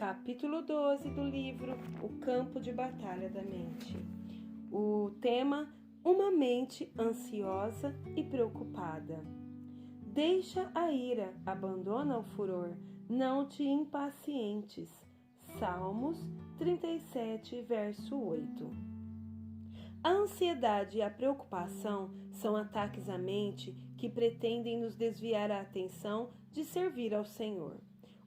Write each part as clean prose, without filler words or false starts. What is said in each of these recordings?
Capítulo 12 do livro O Campo de Batalha da Mente. O tema: uma mente ansiosa e preocupada. Deixa a ira, abandona o furor, não te impacientes. Salmos 37, verso 8. A ansiedade e a preocupação são ataques à mente que pretendem nos desviar a atenção de servir ao Senhor.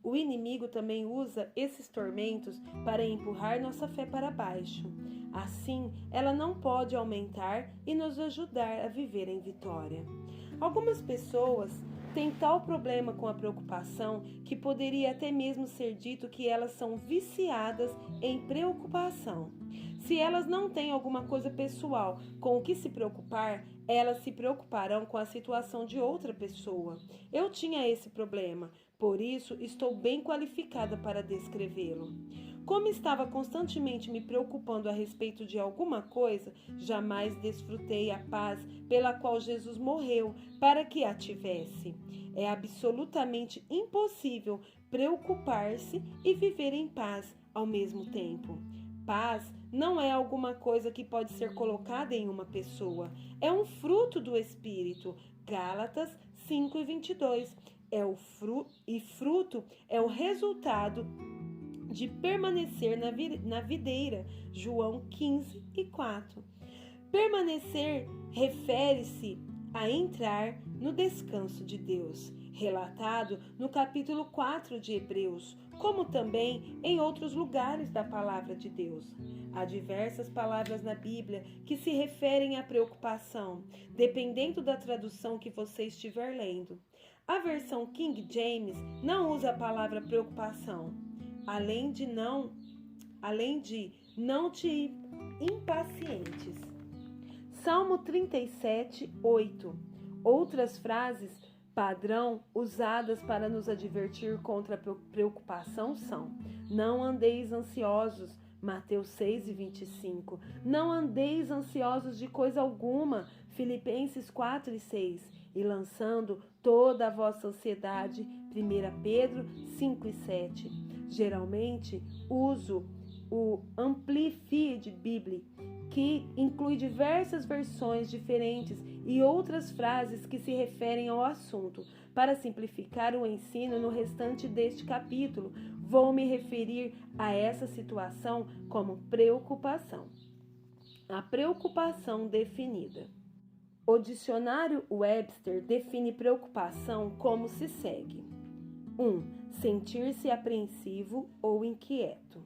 O inimigo também usa esses tormentos para empurrar nossa fé para baixo. Assim, ela não pode aumentar e nos ajudar a viver em vitória. Algumas pessoas têm tal problema com a preocupação que poderia até mesmo ser dito que elas são viciadas em preocupação. Se elas não têm alguma coisa pessoal com o que se preocupar, elas se preocuparão com a situação de outra pessoa. Eu tinha esse problema, por isso estou bem qualificada para descrevê-lo. Como estava constantemente me preocupando a respeito de alguma coisa, jamais desfrutei a paz pela qual Jesus morreu para que a tivesse. É absolutamente impossível preocupar-se e viver em paz ao mesmo tempo. Paz não é alguma coisa que pode ser colocada em uma pessoa. É um fruto do Espírito. Gálatas 5:22. Fruto é o resultado de permanecer na videira. João 15:4. Permanecer refere-se a entrar no descanso de Deus, relatado no capítulo 4 de Hebreus, como também em outros lugares da palavra de Deus. Há diversas palavras na Bíblia que se referem à preocupação, dependendo da tradução que você estiver lendo. A versão King James não usa a palavra preocupação, além de não te impacientes. Salmo 37, 8. Outras frases padrão usadas para nos advertir contra a preocupação são: não andeis ansiosos, Mateus 6:25. Não andeis ansiosos de coisa alguma, Filipenses 4:6. E lançando toda a vossa ansiedade, 1 Pedro 5:7. Geralmente uso o Amplified Bible, que inclui diversas versões diferentes e outras frases que se referem ao assunto. Para simplificar o ensino no restante deste capítulo, vou me referir a essa situação como preocupação. A preocupação definida. O dicionário Webster define preocupação como se segue: 1. Sentir-se apreensivo ou inquieto.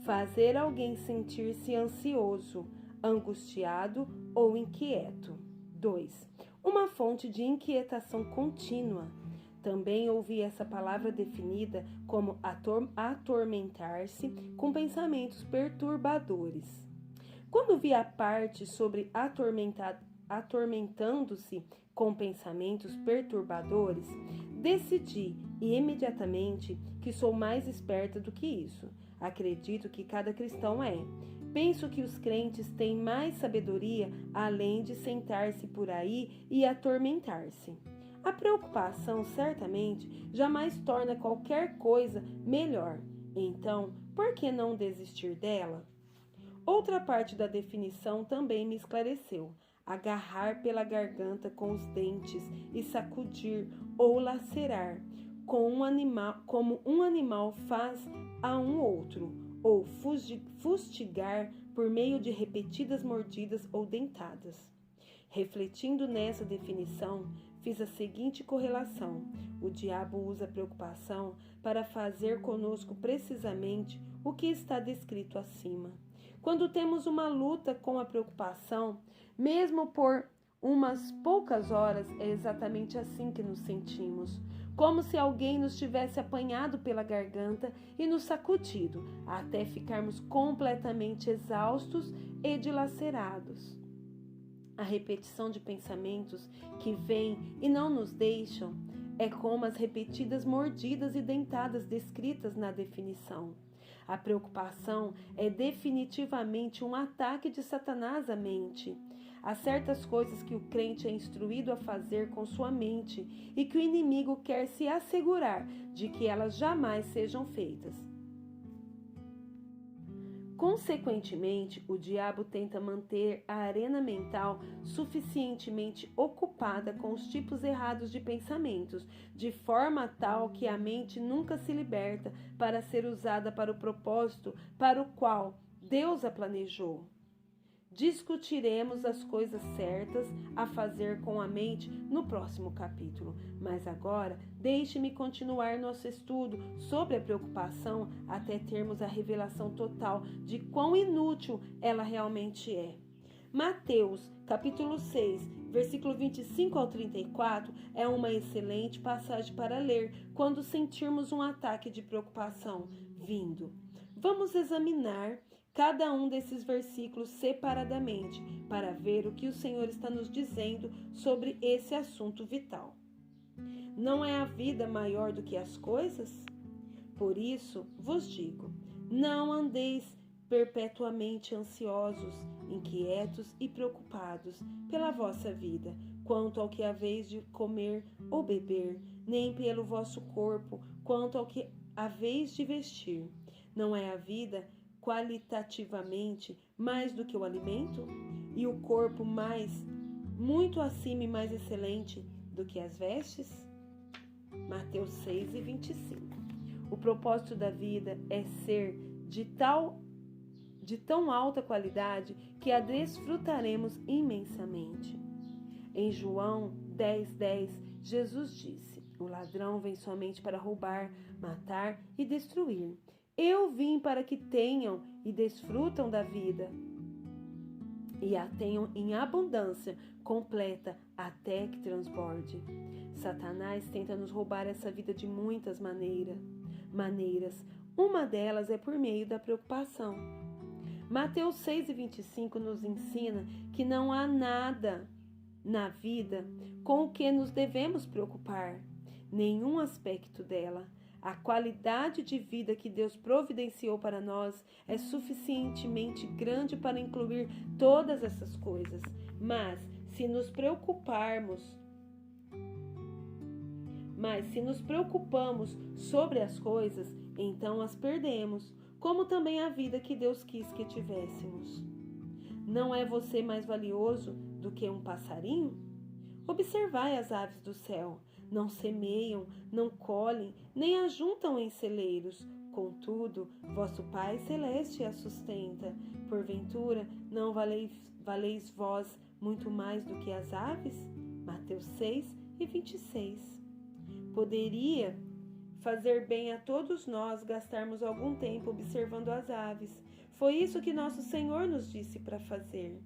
Fazer alguém sentir-se ansioso, angustiado ou inquieto. 2. Uma fonte de inquietação contínua. Também ouvi essa palavra definida como atormentar-se com pensamentos perturbadores. Quando vi a parte sobre atormentando-se com pensamentos perturbadores, decidi imediatamente que sou mais esperta do que isso. Acredito que cada cristão é. Penso que os crentes têm mais sabedoria além de sentar-se por aí e atormentar-se. A preocupação certamente jamais torna qualquer coisa melhor. Então, por que não desistir dela? Outra parte da definição também me esclareceu: agarrar pela garganta com os dentes e sacudir ou lacerar, como um animal faz a um outro, ou fustigar por meio de repetidas mordidas ou dentadas. Refletindo nessa definição, fiz a seguinte correlação: o diabo usa a preocupação para fazer conosco precisamente o que está descrito acima. Quando temos uma luta com a preocupação, mesmo por umas poucas horas, é exatamente assim que nos sentimos, como se alguém nos tivesse apanhado pela garganta e nos sacudido, até ficarmos completamente exaustos e dilacerados. A repetição de pensamentos que vêm e não nos deixam é como as repetidas mordidas e dentadas descritas na definição. A preocupação é definitivamente um ataque de Satanás à mente. Há certas coisas que o crente é instruído a fazer com sua mente e que o inimigo quer se assegurar de que elas jamais sejam feitas. Consequentemente, o diabo tenta manter a arena mental suficientemente ocupada com os tipos errados de pensamentos, de forma tal que a mente nunca se liberta para ser usada para o propósito para o qual Deus a planejou. Discutiremos as coisas certas a fazer com a mente no próximo capítulo, mas agora deixe-me continuar nosso estudo sobre a preocupação até termos a revelação total de quão inútil ela realmente é. Mateus, capítulo 6, versículo 25 ao 34 é uma excelente passagem para ler quando sentirmos um ataque de preocupação vindo. Vamos examinar cada um desses versículos separadamente para ver o que o Senhor está nos dizendo sobre esse assunto vital. Não é a vida maior do que as coisas? Por isso vos digo, não andeis perpetuamente ansiosos, inquietos e preocupados pela vossa vida, quanto ao que haveis de comer ou beber, nem pelo vosso corpo, quanto ao que haveis de vestir. Não é a vida qualitativamente mais do que o alimento? E o corpo muito acima e mais excelente do que as vestes? Mateus 6 e 25. O propósito da vida é ser de tão alta qualidade que a desfrutaremos imensamente. Em João 10:10, Jesus disse: o ladrão vem somente para roubar, matar e destruir. Eu vim para que tenham e desfrutam da vida e a tenham em abundância completa até que transborde. Satanás tenta nos roubar essa vida de muitas maneiras. Uma delas é por meio da preocupação. Mateus 6 e 25 nos ensina que não há nada na vida com o que nos devemos preocupar, nenhum aspecto dela. A qualidade de vida que Deus providenciou para nós é suficientemente grande para incluir todas essas coisas. Mas se nos preocupamos sobre as coisas, então as perdemos, como também a vida que Deus quis que tivéssemos. Não é você mais valioso do que um passarinho? Observai as aves do céu. Não semeiam, não colhem, nem ajuntam em celeiros. Contudo, vosso Pai Celeste as sustenta. Porventura, não valeis vós muito mais do que as aves? Mateus 6 e 26. Poderia fazer bem a todos nós gastarmos algum tempo observando as aves. Foi isso que nosso Senhor nos disse para fazer.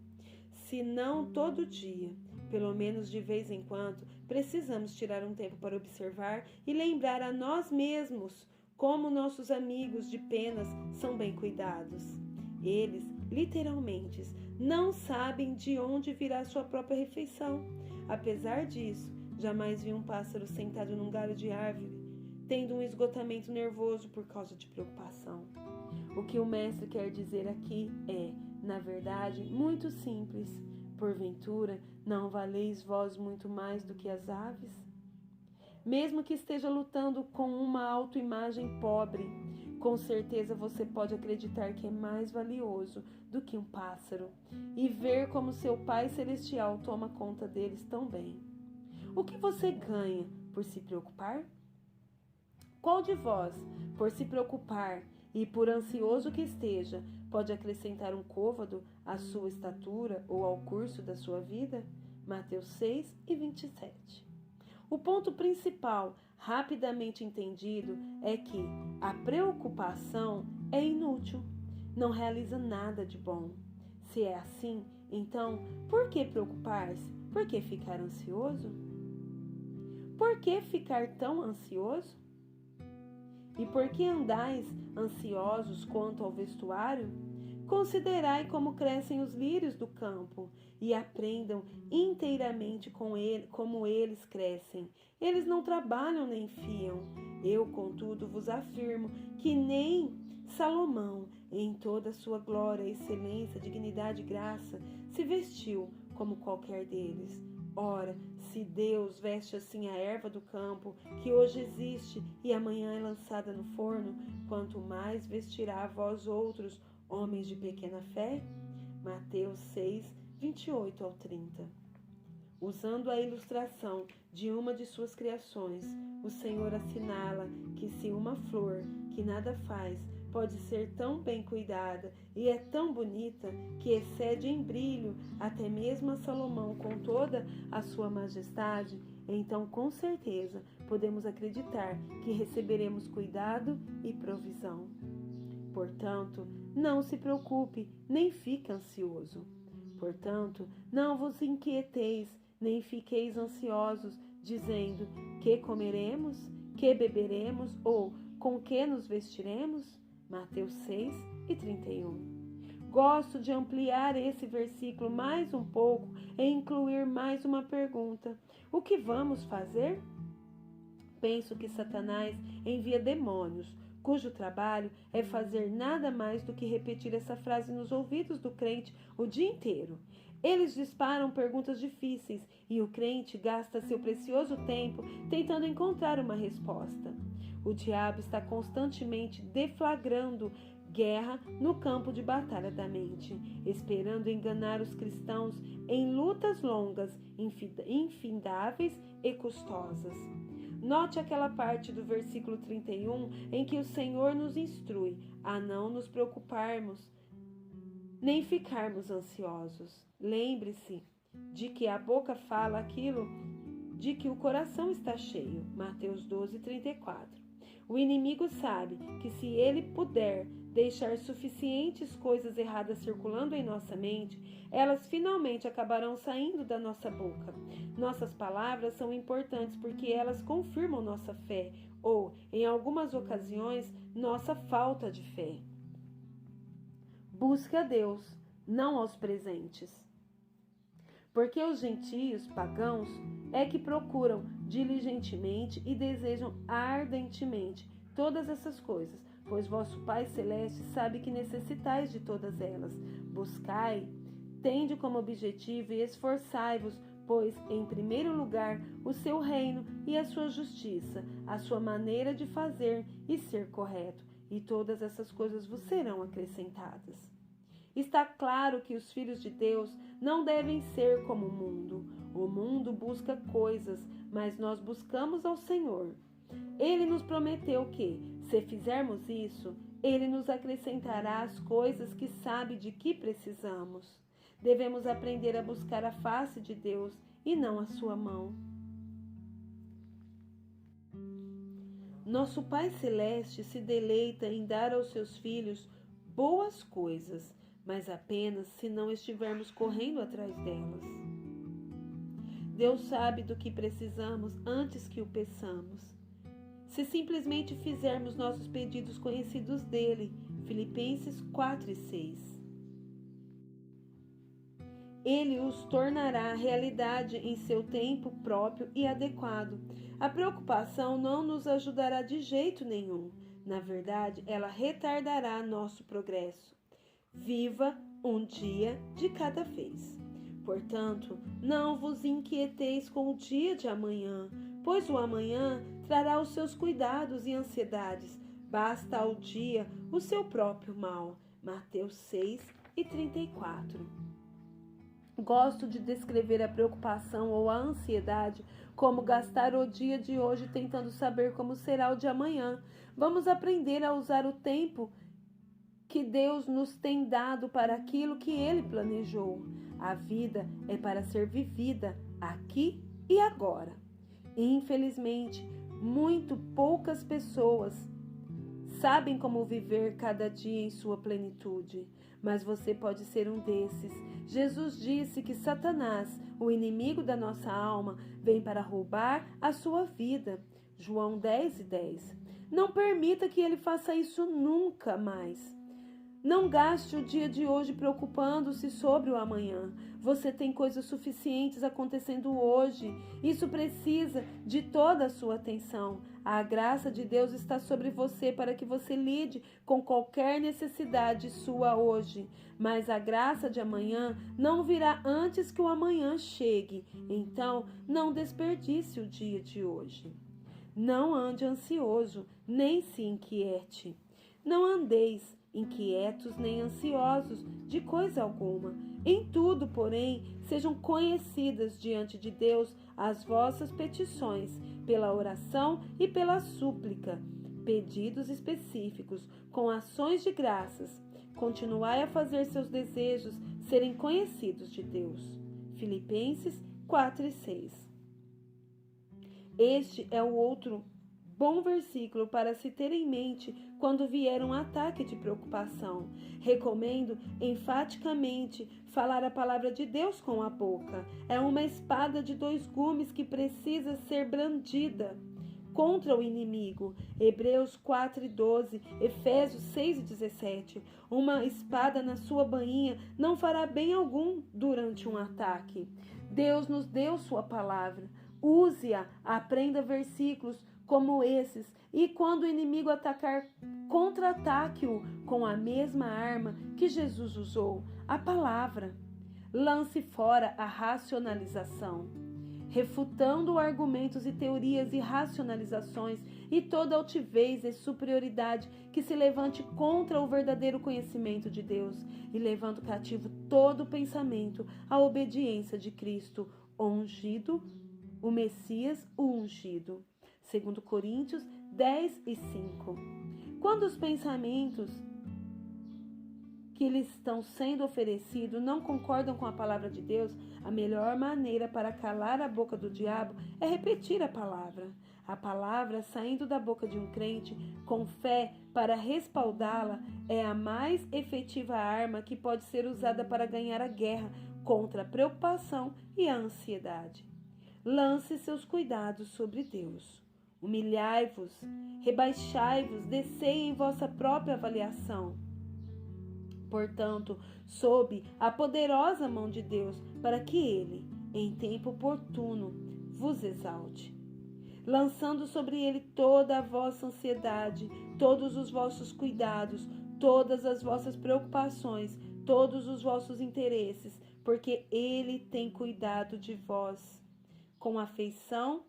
Se não todo dia, pelo menos de vez em quando, precisamos tirar um tempo para observar e lembrar a nós mesmos como nossos amigos de penas são bem cuidados. Eles, literalmente, não sabem de onde virá sua própria refeição. Apesar disso, jamais vi um pássaro sentado num galho de árvore, tendo um esgotamento nervoso por causa de preocupação. O que o mestre quer dizer aqui é, na verdade, muito simples. Porventura, não valeis vós muito mais do que as aves? Mesmo que esteja lutando com uma autoimagem pobre, com certeza você pode acreditar que é mais valioso do que um pássaro e ver como seu Pai Celestial toma conta deles tão bem. O que você ganha por se preocupar? Qual de vós, por se preocupar e por ansioso que esteja, pode acrescentar um côvado à sua estatura ou ao curso da sua vida? Mateus 6 e 27. O ponto principal, rapidamente entendido, é que a preocupação é inútil, não realiza nada de bom. Se é assim, então, por que preocupar-se? Por que ficar ansioso? Por que ficar tão ansioso? E por que andais ansiosos quanto ao vestuário? Considerai como crescem os lírios do campo, e aprendam inteiramente como eles crescem. Eles não trabalham nem fiam. Eu, contudo, vos afirmo que nem Salomão, em toda a sua glória, excelência, dignidade e graça, se vestiu como qualquer deles. Ora, se Deus veste assim a erva do campo, que hoje existe e amanhã é lançada no forno, quanto mais vestirá vós outros, homens de pequena fé? Mateus 6, 28 ao 30. Usando a ilustração de uma de suas criações, o Senhor assinala que se uma flor que nada faz pode ser tão bem cuidada e é tão bonita que excede em brilho até mesmo a Salomão com toda a sua majestade, então com certeza podemos acreditar que receberemos cuidado e provisão. Portanto, não se preocupe, nem fique ansioso. Portanto, não vos inquieteis, nem fiqueis ansiosos, dizendo: que comeremos, que beberemos ou com que nos vestiremos? Mateus 6 e 31. Gosto de ampliar esse versículo mais um pouco e incluir mais uma pergunta: o que vamos fazer? Penso que Satanás envia demônios, cujo trabalho é fazer nada mais do que repetir essa frase nos ouvidos do crente o dia inteiro. Eles disparam perguntas difíceis e o crente gasta seu precioso tempo tentando encontrar uma resposta. O diabo está constantemente deflagrando guerra no campo de batalha da mente, esperando enganar os cristãos em lutas longas, infindáveis e custosas. Note aquela parte do versículo 31 em que o Senhor nos instrui a não nos preocuparmos, nem ficarmos ansiosos. Lembre-se de que a boca fala aquilo de que o coração está cheio. Mateus 12, 34. O inimigo sabe que se ele puder deixar suficientes coisas erradas circulando em nossa mente, elas finalmente acabarão saindo da nossa boca. Nossas palavras são importantes porque elas confirmam nossa fé ou, em algumas ocasiões, nossa falta de fé. Busque a Deus, não aos presentes. Porque os gentios, pagãos, é que procuram diligentemente e desejam ardentemente todas essas coisas, pois vosso Pai Celeste sabe que necessitais de todas elas. Buscai, tende como objetivo e esforçai-vos, pois, em primeiro lugar, o seu reino e a sua justiça, a sua maneira de fazer e ser correto, e todas essas coisas vos serão acrescentadas. Está claro que os filhos de Deus não devem ser como o mundo. O mundo busca coisas, mas nós buscamos ao Senhor. Ele nos prometeu que, se fizermos isso, Ele nos acrescentará as coisas que sabe de que precisamos. Devemos aprender a buscar a face de Deus e não a sua mão. Nosso Pai Celeste se deleita em dar aos seus filhos boas coisas, mas apenas se não estivermos correndo atrás delas. Deus sabe do que precisamos antes que o peçamos. Se simplesmente fizermos nossos pedidos conhecidos dele, Filipenses 4 e 6. Ele os tornará realidade em seu tempo próprio e adequado. A preocupação não nos ajudará de jeito nenhum. Na verdade, ela retardará nosso progresso. Viva um dia de cada vez. Portanto, não vos inquieteis com o dia de amanhã, pois o amanhã trará os seus cuidados e ansiedades. Basta ao dia o seu próprio mal. Mateus 6 e 34. Gosto de descrever a preocupação ou a ansiedade como gastar o dia de hoje tentando saber como será o de amanhã. Vamos aprender a usar o tempo que Deus nos tem dado para aquilo que Ele planejou. A vida é para ser vivida aqui e agora. Infelizmente, muito poucas pessoas sabem como viver cada dia em sua plenitude, mas você pode ser um desses. Jesus disse que Satanás, o inimigo da nossa alma, vem para roubar a sua vida. João 10 e 10. Não permita que ele faça isso nunca mais. Não gaste o dia de hoje preocupando-se sobre o amanhã. Você tem coisas suficientes acontecendo hoje. Isso precisa de toda a sua atenção. A graça de Deus está sobre você para que você lide com qualquer necessidade sua hoje. Mas a graça de amanhã não virá antes que o amanhã chegue. Então, não desperdice o dia de hoje. Não ande ansioso, nem se inquiete. Não andeis inquietos nem ansiosos de coisa alguma. Em tudo, porém, sejam conhecidas diante de Deus as vossas petições, pela oração e pela súplica, pedidos específicos, com ações de graças. Continuai a fazer seus desejos serem conhecidos de Deus. Filipenses 4 e 6. Este é o outro bom versículo para se ter em mente quando vier um ataque de preocupação. Recomendo enfaticamente falar a palavra de Deus com a boca. É uma espada de 2 gumes que precisa ser brandida contra o inimigo. Hebreus 4 e 12, Efésios 6 e 17. Uma espada na sua bainha não fará bem algum durante um ataque. Deus nos deu sua palavra. Use-a, aprenda versículos como esses, e quando o inimigo atacar, contra-ataque-o com a mesma arma que Jesus usou, a palavra. Lance fora a racionalização, refutando argumentos e teorias e racionalizações e toda altivez e superioridade que se levante contra o verdadeiro conhecimento de Deus, e levando cativo todo pensamento à obediência de Cristo, o ungido, o Messias, o ungido. 2 Coríntios 10 e 5. Quando os pensamentos que lhes estão sendo oferecidos não concordam com a palavra de Deus, a melhor maneira para calar a boca do diabo é repetir a palavra. A palavra, saindo da boca de um crente, com fé para respaldá-la, é a mais efetiva arma que pode ser usada para ganhar a guerra contra a preocupação e a ansiedade. Lance seus cuidados sobre Deus. Humilhai-vos, rebaixai-vos, descei em vossa própria avaliação. Portanto, sob a poderosa mão de Deus, para que Ele, em tempo oportuno, vos exalte. Lançando sobre Ele toda a vossa ansiedade, todos os vossos cuidados, todas as vossas preocupações, todos os vossos interesses, porque Ele tem cuidado de vós com afeição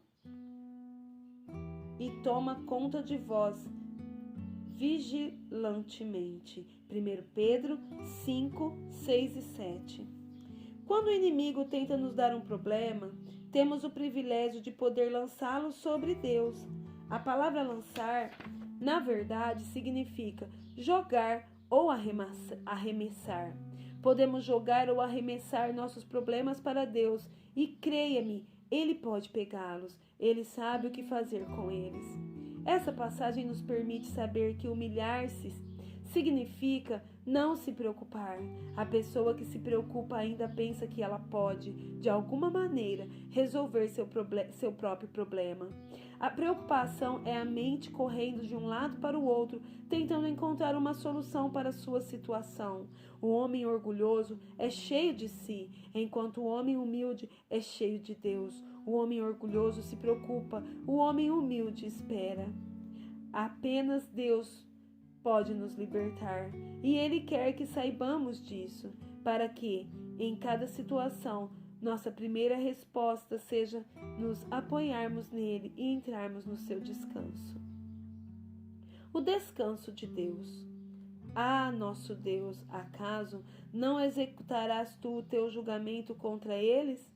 e toma conta de vós vigilantemente. 1 Pedro 5, 6 e 7. Quando o inimigo tenta nos dar um problema, temos o privilégio de poder lançá-lo sobre Deus. A palavra lançar, na verdade, significa jogar ou arremessar. Podemos jogar ou arremessar nossos problemas para Deus e, creia-me, Ele pode pegá-los. Ele sabe o que fazer com eles. Essa passagem nos permite saber que humilhar-se significa não se preocupar. A pessoa que se preocupa ainda pensa que ela pode, de alguma maneira, resolver seu próprio problema. A preocupação é a mente correndo de um lado para o outro, tentando encontrar uma solução para a sua situação. O homem orgulhoso é cheio de si, enquanto o homem humilde é cheio de Deus. O homem orgulhoso se preocupa, o homem humilde espera. Apenas Deus pode nos libertar, e Ele quer que saibamos disso, para que, em cada situação, nossa primeira resposta seja nos apoiarmos nele e entrarmos no seu descanso. O descanso de Deus. Ah, nosso Deus, acaso não executarás tu o teu julgamento contra eles?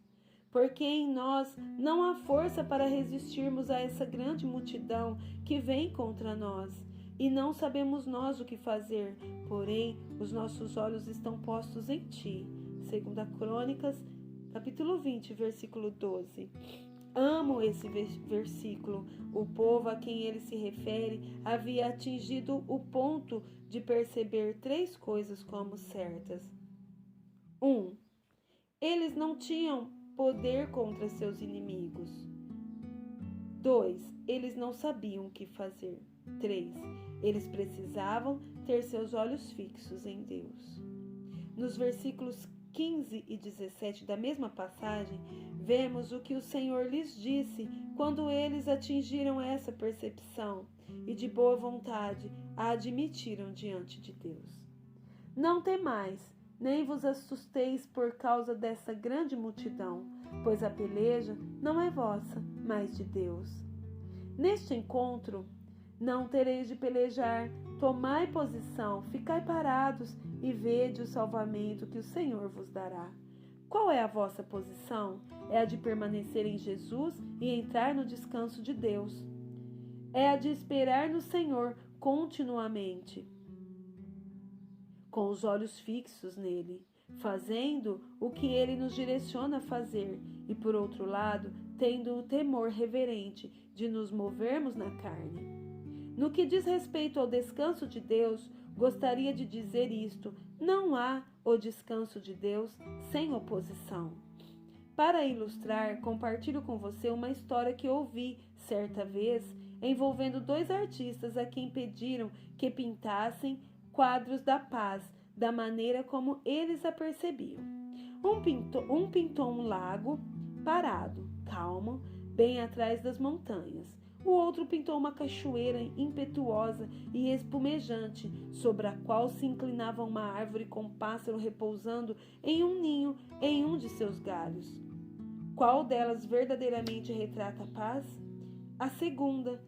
Porque em nós não há força para resistirmos a essa grande multidão que vem contra nós. E não sabemos nós o que fazer, porém os nossos olhos estão postos em ti. 2 Crônicas, capítulo 20, versículo 12. Amo esse versículo. O povo a quem ele se refere havia atingido o ponto de perceber 3 coisas como certas. 1. Eles não tinham poder contra seus inimigos. 2. Eles não sabiam o que fazer. 3. Eles precisavam ter seus olhos fixos em Deus. Nos versículos 15 e 17 da mesma passagem, vemos o que o Senhor lhes disse quando eles atingiram essa percepção e de boa vontade a admitiram diante de Deus. Não temais, nem vos assusteis por causa dessa grande multidão, pois a peleja não é vossa, mas de Deus. Neste encontro, não tereis de pelejar Tomai posição, ficai parados e vede o salvamento que o Senhor vos dará. Qual é a vossa posição? É a de permanecer em Jesus e entrar no descanso de Deus. É a de esperar no Senhor continuamente, com os olhos fixos nele, fazendo o que ele nos direciona a fazer e, por outro lado, tendo o temor reverente de nos movermos na carne. No que diz respeito ao descanso de Deus, gostaria de dizer isto: não há o descanso de Deus sem oposição. Para ilustrar, compartilho com você uma história que ouvi certa vez envolvendo dois artistas a quem pediram que pintassem quadros da paz, da maneira como eles a percebiam. Um pintou um lago parado, calmo, bem atrás das montanhas. O outro pintou uma cachoeira impetuosa e espumejante, sobre a qual se inclinava uma árvore com um pássaro repousando em um ninho em um de seus galhos. Qual delas verdadeiramente retrata a paz? A segunda,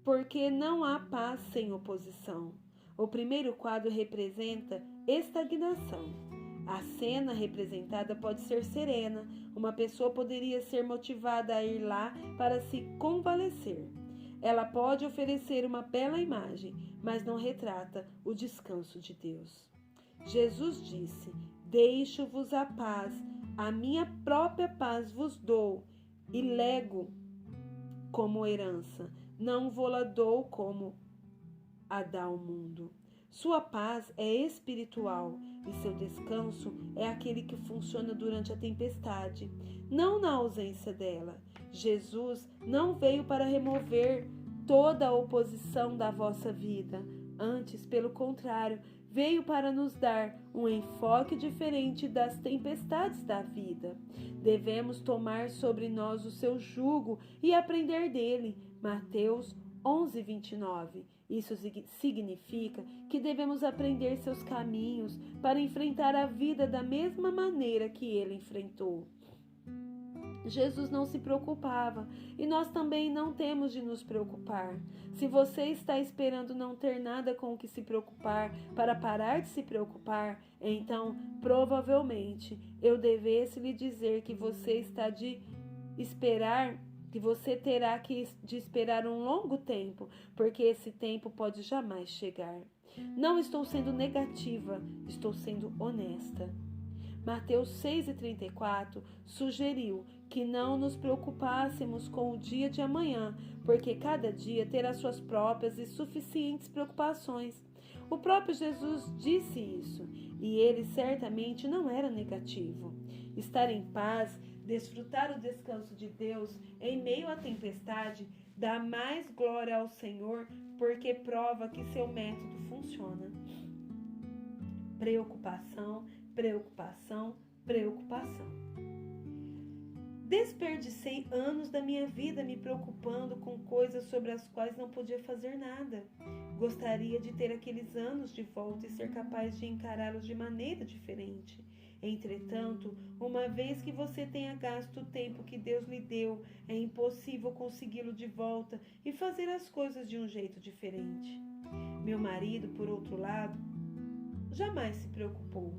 porque não há paz sem oposição. O primeiro quadro representa estagnação. A cena representada pode ser serena. Uma pessoa poderia ser motivada a ir lá para se convalescer. Ela pode oferecer uma bela imagem, mas não retrata o descanso de Deus. Jesus disse: deixo-vos a paz, a minha própria paz vos dou e lego como herança. Não vô-la dou como a dá o mundo. Sua paz é espiritual e seu descanso é aquele que funciona durante a tempestade, não na ausência dela. Jesus não veio para remover toda a oposição da vossa vida. Antes, pelo contrário, veio para nos dar um enfoque diferente das tempestades da vida. Devemos tomar sobre nós o seu jugo e aprender dele. Mateus 11:29. Isso significa que devemos aprender seus caminhos para enfrentar a vida da mesma maneira que ele enfrentou. Jesus não se preocupava e nós também não temos de nos preocupar. Se você está esperando não ter nada com o que se preocupar para parar de se preocupar, então provavelmente eu devesse lhe dizer que você está de esperar, que você terá de esperar um longo tempo, porque esse tempo pode jamais chegar. Não estou sendo negativa, estou sendo honesta. Mateus 6:34 sugeriu que não nos preocupássemos com o dia de amanhã, porque cada dia terá suas próprias e suficientes preocupações. O próprio Jesus disse isso, e ele certamente não era negativo. Estar em paz, desfrutar o descanso de Deus em meio à tempestade, dá mais glória ao Senhor, porque prova que seu método funciona. Preocupação, preocupação, preocupação. Desperdicei anos da minha vida me preocupando com coisas sobre as quais não podia fazer nada. Gostaria de ter aqueles anos de volta e ser capaz de encará-los de maneira diferente. Entretanto, uma vez que você tenha gasto o tempo que Deus lhe deu, é impossível consegui-lo de volta e fazer as coisas de um jeito diferente. Meu marido, por outro lado, jamais se preocupou.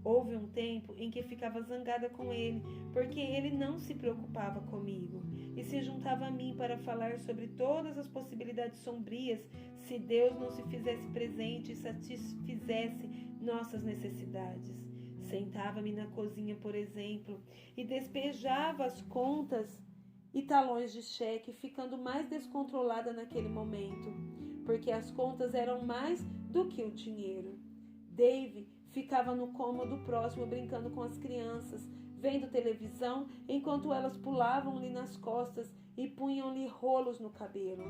Houve um tempo em que ficava zangada com ele, porque ele não se preocupava comigo e se juntava a mim para falar sobre todas as possibilidades sombrias se Deus não se fizesse presente e satisfizesse nossas necessidades. Sentava-me na cozinha, por exemplo, e despejava as contas e talões de cheque, ficando mais descontrolada naquele momento, porque as contas eram mais do que o dinheiro. Dave ficava no cômodo próximo brincando com as crianças, vendo televisão enquanto elas pulavam-lhe nas costas e punham-lhe rolos no cabelo.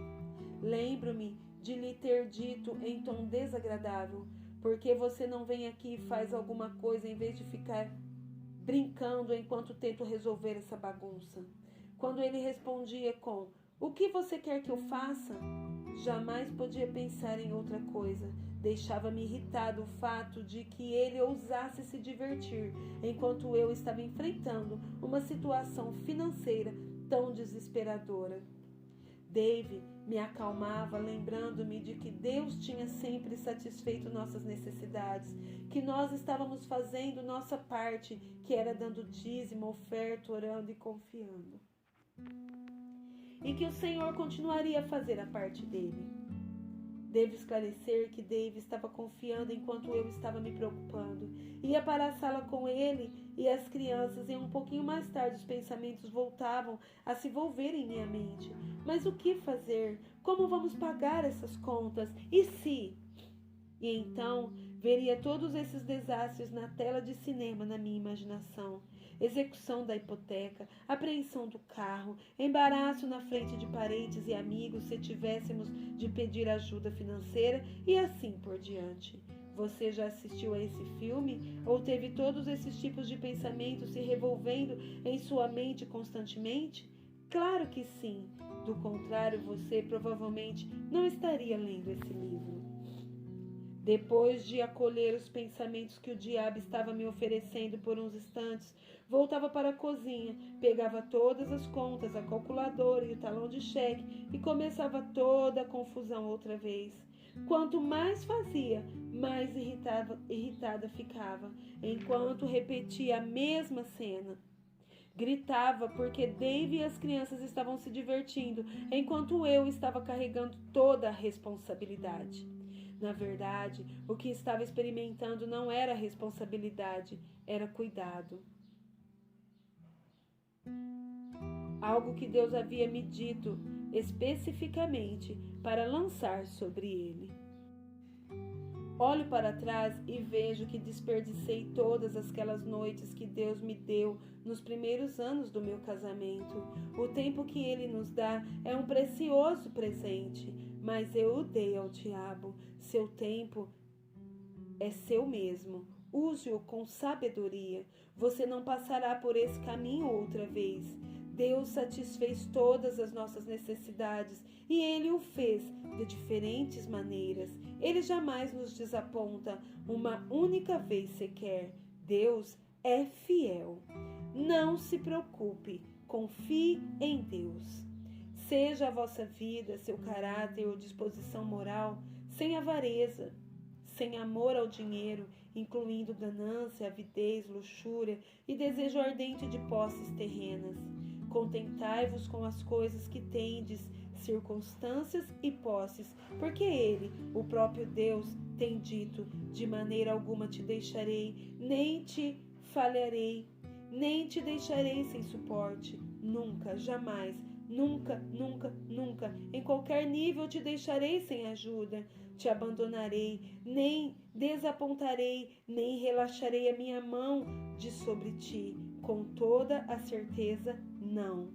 Lembro-me de lhe ter dito em tom desagradável: por que você não vem aqui e faz alguma coisa em vez de ficar brincando enquanto tento resolver essa bagunça? Quando ele respondia com: o que você quer que eu faça? Jamais podia pensar em outra coisa. Deixava-me irritado o fato de que ele ousasse se divertir, enquanto eu estava enfrentando uma situação financeira tão desesperadora. Dave me acalmava, lembrando-me de que Deus tinha sempre satisfeito nossas necessidades, que nós estávamos fazendo nossa parte, que era dando dízimo, oferta, orando e confiando. E que o Senhor continuaria a fazer a parte dele. Devo esclarecer que Dave estava confiando enquanto eu estava me preocupando. Ia para a sala com ele e as crianças, e um pouquinho mais tarde os pensamentos voltavam a se volver em minha mente. Mas o que fazer? Como vamos pagar essas contas? E se? E então veria todos esses desastres na tela de cinema na minha imaginação. Execução da hipoteca, apreensão do carro, embaraço na frente de parentes e amigos se tivéssemos de pedir ajuda financeira e assim por diante. Você já assistiu a esse filme ou teve todos esses tipos de pensamentos se revolvendo em sua mente constantemente? Claro que sim. Do contrário, você provavelmente não estaria lendo esse livro. Depois de acolher os pensamentos que o diabo estava me oferecendo por uns instantes, voltava para a cozinha, pegava todas as contas, a calculadora e o talão de cheque e começava toda a confusão outra vez. Quanto mais fazia, mais irritada ficava, enquanto repetia a mesma cena. Gritava porque Dave e as crianças estavam se divertindo, enquanto eu estava carregando toda a responsabilidade. Na verdade, o que estava experimentando não era responsabilidade, era cuidado. Algo que Deus havia me dito especificamente para lançar sobre ele. Olho para trás e vejo que desperdicei todas aquelas noites que Deus me deu nos primeiros anos do meu casamento. O tempo que Ele nos dá é um precioso presente, mas eu o dei ao diabo. Seu tempo é seu mesmo. Use-o com sabedoria. Você não passará por esse caminho outra vez. Deus satisfez todas as nossas necessidades e Ele o fez de diferentes maneiras. Ele jamais nos desaponta uma única vez sequer. Deus é fiel. Não se preocupe, confie em Deus. Seja a vossa vida, seu caráter ou disposição moral sem avareza, sem amor ao dinheiro, incluindo ganância, avidez, luxúria e desejo ardente de posses terrenas. Contentai-vos com as coisas que tendes, circunstâncias e posses, porque Ele, o próprio Deus, tem dito: de maneira alguma te deixarei, nem te falharei, nem te deixarei sem suporte. Nunca, jamais, nunca, nunca, nunca, em qualquer nível te deixarei sem ajuda. Te abandonarei, nem desapontarei, nem relaxarei a minha mão de sobre ti. Com toda a certeza, não.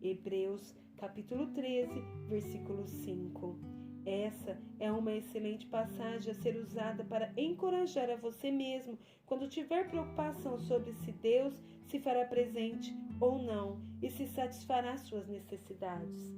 Hebreus, capítulo 13, versículo 5. Essa é uma excelente passagem a ser usada para encorajar a você mesmo quando tiver preocupação sobre se Deus se fará presente ou não e se satisfará suas necessidades.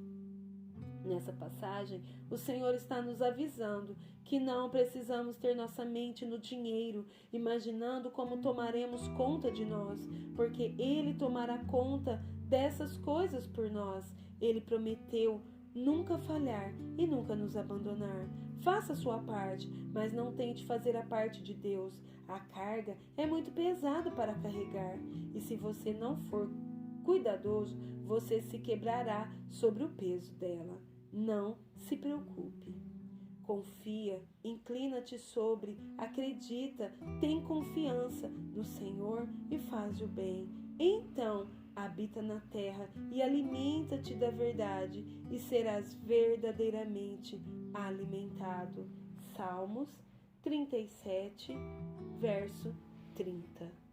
Nessa passagem, o Senhor está nos avisando que não precisamos ter nossa mente no dinheiro, imaginando como tomaremos conta de nós, porque Ele tomará conta dessas coisas por nós. Ele prometeu nunca falhar e nunca nos abandonar. Faça a sua parte, mas não tente fazer a parte de Deus. A carga é muito pesada para carregar, e se você não for cuidadoso, você se quebrará sobre o peso dela. Não se preocupe. Confia, inclina-te sobre, acredita, tem confiança no Senhor e faz o bem. Então, habita na terra e alimenta-te da verdade e serás verdadeiramente alimentado. Salmos 37, verso 30.